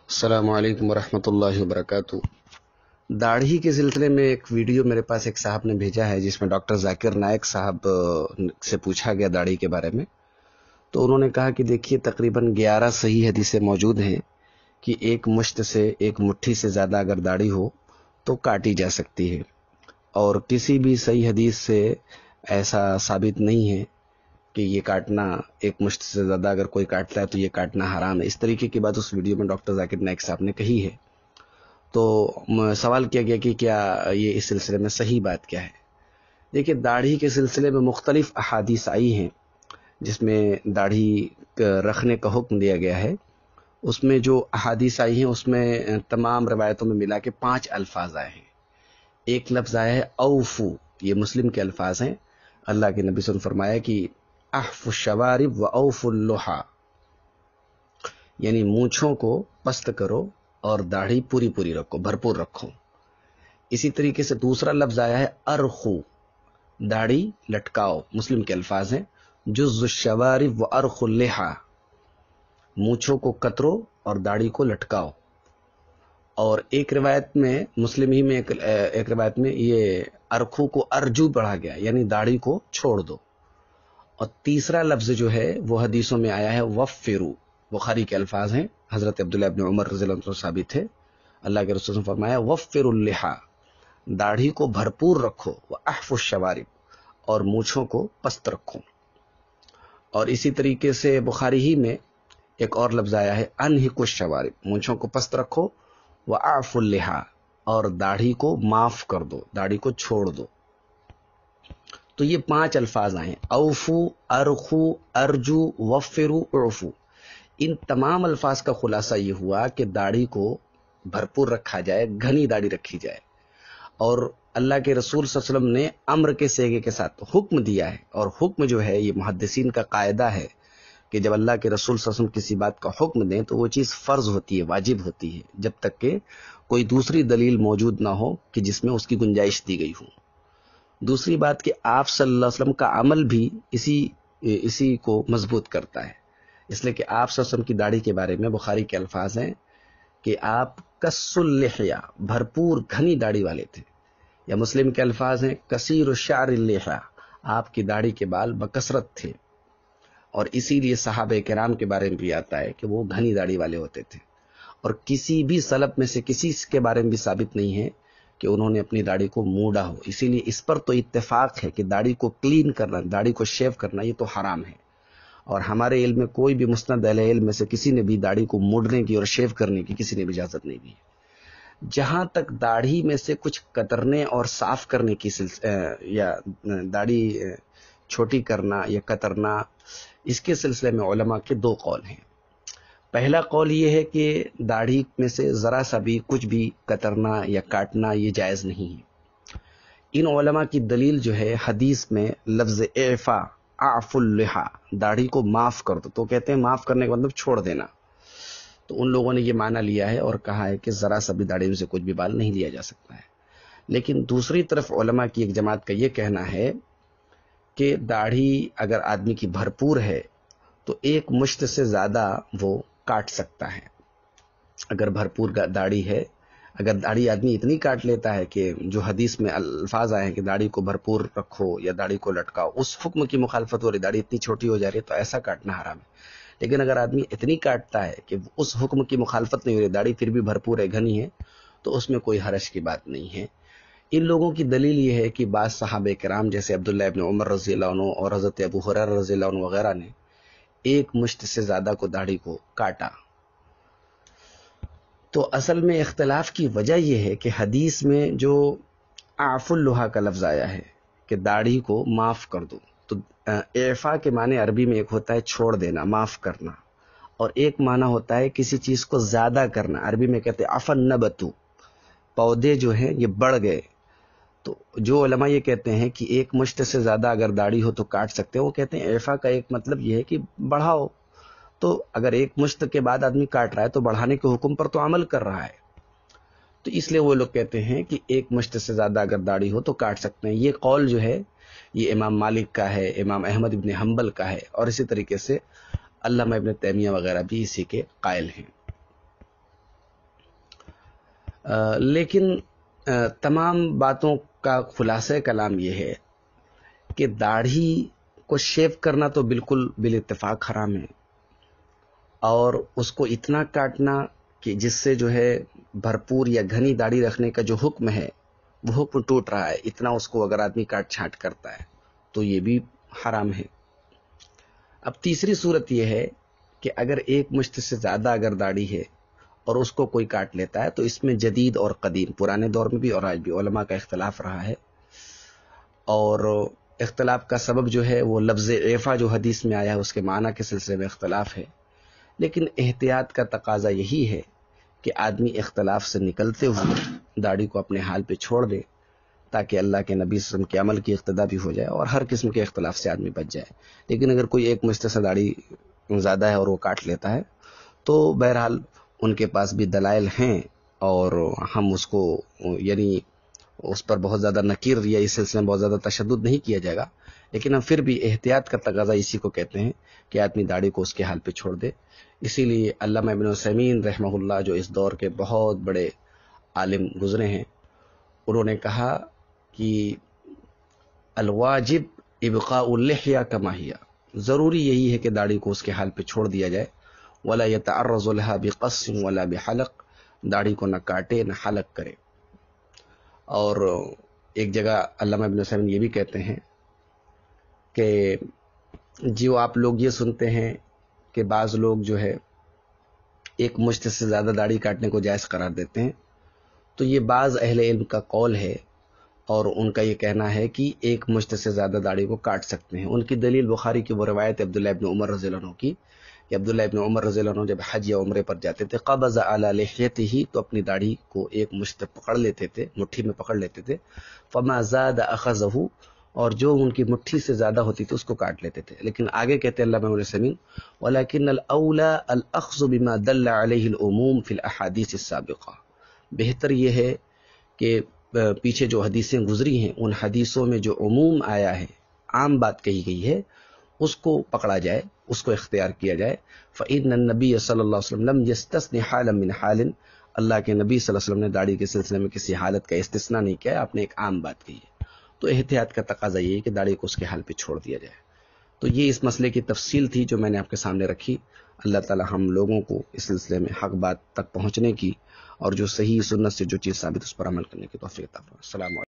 السلام علیکم ورحمۃ اللہ وبرکاتہ۔ داڑھی کے سلسلے میں ایک ویڈیو میرے پاس ایک صاحب نے بھیجا ہے جس میں ڈاکٹر ذاکر نائک صاحب سے پوچھا گیا داڑھی کے بارے میں، تو انہوں نے کہا کہ دیکھیے تقریباً 11 صحیح حدیثیں موجود ہیں کہ ایک مشت سے ایک مٹھی سے زیادہ اگر داڑھی ہو تو کاٹی جا سکتی ہے، اور کسی بھی صحیح حدیث سے ایسا ثابت نہیں ہے کہ یہ کاٹنا ایک مشت سے زیادہ اگر کوئی کاٹتا ہے تو یہ کاٹنا حرام ہے۔ اس طریقے کی بات اس ویڈیو میں ڈاکٹر ذاکر نائک صاحب نے کہی ہے۔ تو سوال کیا گیا کہ کیا یہ اس سلسلے میں صحیح بات کیا ہے؟ دیکھیے، داڑھی کے سلسلے میں مختلف احادیث آئی ہیں جس میں داڑھی رکھنے کا حکم دیا گیا ہے۔ اس میں جو احادیث آئی ہیں اس میں تمام روایتوں میں ملا کے 5 الفاظ آئے ہیں۔ ایک لفظ آیا ہے اوفو، یہ مسلم کے الفاظ ہیں۔ اللہ کے نبی صلی اللہ علیہ وسلم نے فرمایا کہ احف الشوارب و اوف اللحى، یعنی مونچھوں کو پست کرو اور داڑھی پوری پوری رکھو، بھرپور رکھو۔ اسی طریقے سے دوسرا لفظ آیا ہے ارخو، داڑھی لٹکاؤ، مسلم کے الفاظ ہیں جز الشوارب و ارخ اللحى، مونچھوں کو کترو اور داڑھی کو لٹکاؤ۔ اور ایک روایت میں مسلم ہی میں ایک روایت میں یہ ارخو کو ارجو پڑھا گیا، یعنی داڑھی کو چھوڑ دو۔ اور تیسرا لفظ جو ہے وہ حدیثوں میں آیا ہے وفرو، بخاری کے الفاظ ہیں، حضرت عبداللہ ابن عمر رضی اللہ عنہ ثابت ہے، اللہ کے رسول نے فرمایا وفر اللحى، داڑھی کو بھرپور رکھو، واحف الشوارب، اور مونچھوں کو پست رکھو۔ اور اسی طریقے سے بخاری ہی میں ایک اور لفظ آیا ہے انہک الشوارب، مونچھوں کو پست رکھو، واعف اللحى، اور داڑھی کو معاف کر دو، داڑھی کو چھوڑ دو۔ تو یہ 5 الفاظ آئے ہیں، اوفو، ارخو، ارجو، وفرو، اعفو۔ ان تمام الفاظ کا خلاصہ یہ ہوا کہ داڑھی کو بھرپور رکھا جائے، گھنی داڑھی رکھی جائے۔ اور اللہ کے رسول صلی اللہ علیہ وسلم نے امر کے صیغے کے ساتھ حکم دیا ہے، اور حکم جو ہے یہ محدثین کا قاعدہ ہے کہ جب اللہ کے رسول صلی اللہ علیہ وسلم کسی بات کا حکم دیں تو وہ چیز فرض ہوتی ہے، واجب ہوتی ہے، جب تک کہ کوئی دوسری دلیل موجود نہ ہو کہ جس میں اس کی گنجائش دی گئی ہو۔ دوسری بات کہ آپ صلی اللہ علیہ وسلم کا عمل بھی اسی کو مضبوط کرتا ہے، اس لیے کہ آپ صلی اللہ علیہ وسلم کی داڑھی کے بارے میں بخاری کے الفاظ ہیں کہ آپ کس اللحیہ، بھرپور گھنی داڑھی والے تھے، یا مسلم کے الفاظ ہیں کثیر الشعر اللحیہ، آپ کی داڑھی کے بال بکثرت تھے۔ اور اسی لیے صحابہ کرام کے بارے میں بھی آتا ہے کہ وہ گھنی داڑھی والے ہوتے تھے، اور کسی بھی سلف میں سے کسی کے بارے میں بھی ثابت نہیں ہے کہ انہوں نے اپنی داڑھی کو موڑا ہو۔ اسی لیے اس پر تو اتفاق ہے کہ داڑھی کو کلین کرنا، داڑھی کو شیو کرنا یہ تو حرام ہے، اور ہمارے علم میں کوئی بھی مسند اہل علم میں سے کسی نے بھی داڑھی کو موڑنے کی اور شیو کرنے کی کسی نے بھی اجازت نہیں دی۔ جہاں تک داڑھی میں سے کچھ کترنے اور صاف کرنے کی یا داڑھی چھوٹی کرنا یا کترنا، اس کے سلسلے میں علماء کے 2 قول ہیں۔ پہلا قول یہ ہے کہ داڑھی میں سے ذرا سا بھی کچھ بھی کترنا یا کاٹنا یہ جائز نہیں ہے۔ ان علماء کی دلیل جو ہے حدیث میں لفظ اعفا، اعف اللحى، داڑھی کو معاف کر دو، تو کہتے ہیں معاف کرنے کا مطلب چھوڑ دینا۔ تو ان لوگوں نے یہ معنی لیا ہے اور کہا ہے کہ ذرا سا بھی داڑھی میں سے کچھ بھی بال نہیں لیا جا سکتا ہے۔ لیکن دوسری طرف علماء کی ایک جماعت کا یہ کہنا ہے کہ داڑھی اگر آدمی کی بھرپور ہے تو ایک مشت سے زیادہ وہ کاٹ سکتا ہے۔ اگر بھرپور داڑھی ہے، اگر داڑھی آدمی اتنی کاٹ لیتا ہے کہ جو حدیث میں الفاظ آئے ہیں کہ داڑھی کو بھرپور رکھو یا داڑھی کو لٹکاؤ، اس حکم کی مخالفت ہو رہی، داڑھی اتنی چھوٹی ہو جا رہی ہے تو ایسا کاٹنا حرام ہے۔ لیکن اگر آدمی اتنی کاٹتا ہے کہ اس حکم کی مخالفت نہیں ہو رہی، داڑھی پھر بھی بھرپور ہے، گھنی ہے، تو اس میں کوئی حرج کی بات نہیں ہے۔ ان لوگوں کی دلیل یہ ہے کہ بعض صحابہ کرام جیسے عبداللہ ابن عمر رضی اللہ عنہ اور حضرت ابو ہریرہ رضی اللہ عنہ وغیرہ نے ایک مشت سے زیادہ کو داڑھی کو کاٹا۔ تو اصل میں اختلاف کی وجہ یہ ہے کہ حدیث میں جو اعف اللحى کا لفظ آیا ہے کہ داڑھی کو معاف کر دو، تو اعفا کے معنی عربی میں ایک ہوتا ہے چھوڑ دینا، معاف کرنا، اور ایک معنی ہوتا ہے کسی چیز کو زیادہ کرنا، عربی میں کہتے ہیں عفا النبت، پودے جو ہیں یہ بڑھ گئے۔ تو جو علماء یہ کہتے ہیں کہ ایک مشت سے زیادہ اگر داڑھی ہو تو کاٹ سکتے ہیں، وہ کہتے ہیں اعفا کا ایک مطلب یہ ہے کہ بڑھاؤ۔ تو اگر ایک مشت کے بعد آدمی کاٹ رہا ہے تو بڑھانے کے حکم پر تو عمل کر رہا ہے، تو اس لیے وہ لوگ کہتے ہیں کہ ایک مشت سے زیادہ اگر داڑھی ہو تو کاٹ سکتے ہیں۔ یہ قول جو ہے یہ امام مالک کا ہے، امام احمد ابن حنبل کا ہے، اور اسی طریقے سے علامہ ابن تیمیہ وغیرہ بھی اسی کے قائل ہیں۔ لیکن تمام باتوں کا خلاصہ کلام یہ ہے کہ داڑھی کو شیو کرنا تو بالکل بالاتفاق حرام ہے، اور اس کو اتنا کاٹنا کہ جس سے جو ہے بھرپور یا گھنی داڑھی رکھنے کا جو حکم ہے وہ حکم ٹوٹ رہا ہے، اتنا اس کو اگر آدمی کاٹ چھانٹ کرتا ہے تو یہ بھی حرام ہے۔ اب تیسری صورت یہ ہے کہ اگر ایک مشت سے زیادہ اگر داڑھی ہے اور اس کو کوئی کاٹ لیتا ہے تو اس میں جدید اور قدیم، پرانے دور میں بھی اور آج بھی علماء کا اختلاف رہا ہے، اور اختلاف کا سبب جو ہے وہ لفظ عیفا جو حدیث میں آیا ہے اس کے معنی کے سلسلے میں اختلاف ہے، لیکن احتیاط کا تقاضا یہی ہے کہ آدمی اختلاف سے نکلتے ہوئے داڑھی کو اپنے حال پہ چھوڑ دے، تاکہ اللہ کے نبی صلی اللہ علیہ وسلم کے عمل کی اقتدا بھی ہو جائے اور ہر قسم کے اختلاف سے آدمی بچ جائے۔ لیکن اگر کوئی ایک مشت سے داڑھی زیادہ ہے اور وہ کاٹ لیتا ہے تو بہرحال ان کے پاس بھی دلائل ہیں، اور ہم اس کو یعنی اس پر بہت زیادہ نکیر یا اس سلسلے میں بہت زیادہ تشدد نہیں کیا جائے گا، لیکن ہم پھر بھی احتیاط کا تقاضا اسی کو کہتے ہیں کہ آدمی داڑھی کو اس کے حال پہ چھوڑ دے۔ اسی لیے علامہ ابن عثیمین رحمہ اللہ جو اس دور کے بہت بڑے عالم گزرے ہیں، انہوں نے کہا کہ الواجب ابقاء اللحیہ کما ہی، ضروری یہی ہے کہ داڑھی کو اس کے حال پہ چھوڑ دیا جائے، ولا يتعرض لها بقص ولا بحلق، داڑھی کو نہ کاٹے نہ حلق کرے۔ اور ایک جگہ علامہ ابن عثیمین یہ بھی کہتے ہیں کہ جو آپ لوگ یہ سنتے ہیں کہ بعض لوگ جو ہے ایک مشت سے زیادہ داڑھی کاٹنے کو جائز قرار دیتے ہیں، تو یہ بعض اہل علم کا قول ہے، اور ان کا یہ کہنا ہے کہ ایک مشت سے زیادہ داڑھی کو کاٹ سکتے ہیں۔ ان کی دلیل بخاری کی وہ روایت عبداللہ ابن عمر رضی اللہ عنہ کی، کہ عبداللہ ابن عمر رضی اللہ عنہ جب حج یا عمرے پر جاتے تھے، قبض علی لحیتہ، تو اپنی داڑھی کو ایک مشت پکڑ لیتے تھے، مٹھی میں پکڑ لیتے تھے، فما زاد اخذہ، اور جو ان کی مٹھی سے زیادہ ہوتی تھی اس کو کاٹ لیتے تھے۔ لیکن آگے کہتے ہیں علامہ ابن عثیمین، ولکن الاولی الاخذ بما دل علیہ العموم فی الاحادیث السابقہ، بہتر یہ ہے کہ پیچھے جو حدیثیں گزری ہیں ان حدیثوں میں جو عموم آیا ہے، عام بات کہی گئی ہے، اس کو پکڑا جائے، اس کو اختیار کیا جائے۔ فإن النبی صلی اللہ علیہ وسلم لم یستثن حالا من حال، اللہ کے نبی صلی اللہ علیہ وسلم نے داڑھی کے سلسلے میں کسی حالت کا استثناء نہیں کیا، آپ نے ایک عام بات کہی ہے۔ تو احتیاط کا تقاضا یہ ہے کہ داڑھی کو اس کے حال پہ چھوڑ دیا جائے۔ تو یہ اس مسئلے کی تفصیل تھی جو میں نے آپ کے سامنے رکھی۔ اللہ تعالی ہم لوگوں کو اس سلسلے میں حق بات تک پہنچنے کی اور جو صحیح سنت سے جو چیز ثابت اس پر عمل کرنے کی توفیق عطا فرمائے۔ السلام علیکم۔